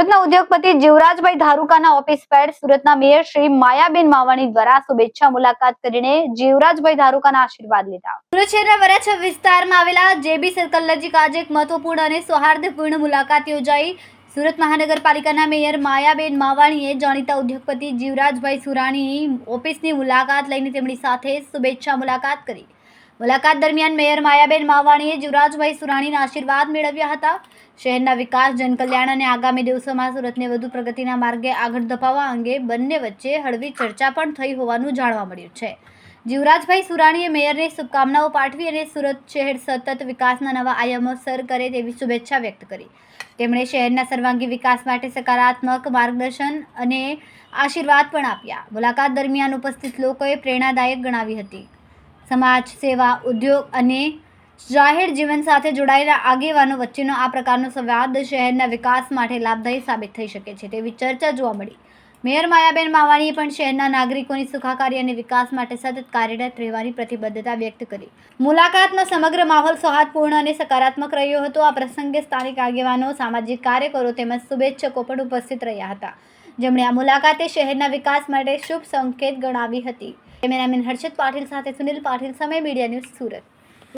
સુરતના ઉદ્યોગપતિ Jivrajbhai ધારુકાના office pad સુરતના મેયર શ્રી માયાબેન માવાણી દ્વારા શુભેચ્છા મુલાકાત કરીને જીવરાજભાઈ ધારુકાના આશીર્વાદ લીધા। સુરત શહેરના વરાછા વિસ્તારમાં આવેલા જેબી સર્કલ નજીક આજે એક મહત્વપૂર્ણ અને સૌહાર્દપૂર્ણ મુલાકાત યોજાઈ। સુરત મહાનગરપાલિકાના મેયર માયાબેન માવાણીએ જાણીતા ઉદ્યોગપતિ જીવરાજભાઈ સુરાણીની ઓફિસની મુલાકાત લઈને તેમની સાથે શુભેચ્છા મુલાકાત કરી। મુલાકાત દરમિયાન મેયર માયાબેન માવાણીએ જીવરાજભાઈ સુરાણીના આશીર્વાદ મેળવ્યા હતા। શહેરના વિકાસ, જનકલ્યાણ અને આગામી દિવસોમાં સુરતને વધુ પ્રગતિના માર્ગે આગળ ધપાવવા અંગે બંને વચ્ચે હળવી ચર્ચા પણ થઈ હોવાનું જાણવા મળ્યું છે। જીવરાજભાઈ સુરાણીએ મેયરને શુભકામનાઓ પાઠવી અને સુરત શહેર સતત વિકાસના નવા આયામો સર કરે તેવી શુભેચ્છા વ્યક્ત કરી। તેમણે શહેરના સર્વાંગી વિકાસ માટે સકારાત્મક માર્ગદર્શન અને આશીર્વાદ પણ આપ્યા। મુલાકાત દરમિયાન ઉપસ્થિત લોકોએ પ્રેરણાદાયક ગણાવી હતી। સમાજ સેવા, ઉદ્યોગ અને જાહેર જીવન સાથે જોડાયેલા આગેવાનો વચ્ચેનો આ પ્રકારનો સંવાદ શહેરના વિકાસ માટે લાભદાયી સાબિત થઈ શકે છે તેવી ચર્ચા જોવા મળી। મેયર માયાબેન માવાણીએ પણ શહેરના નાગરિકોની સુખાકારી અને વિકાસ માટે સતત કાર્યરત રહેવાની પ્રતિબદ્ધતા વ્યક્ત કરી। મુલાકાતનો સમગ્ર માહોલ સૌહાર્દપૂર્ણ અને સકારાત્મક રહ્યો હતો। આ પ્રસંગે સ્થાનિક આગેવાનો, સામાજિક કાર્યકરો તેમજ શુભેચ્છકો પણ ઉપસ્થિત રહ્યા હતા, જેમણે આ મુલાકાતે શહેરના વિકાસ માટે શુભ સંકેત ગણાવી હતી। કેમેરામેન હર્ષદ પાટીલ સાથે સુનિલ પાટીલ, સમય મીડિયા ન્યૂઝ, સુરત।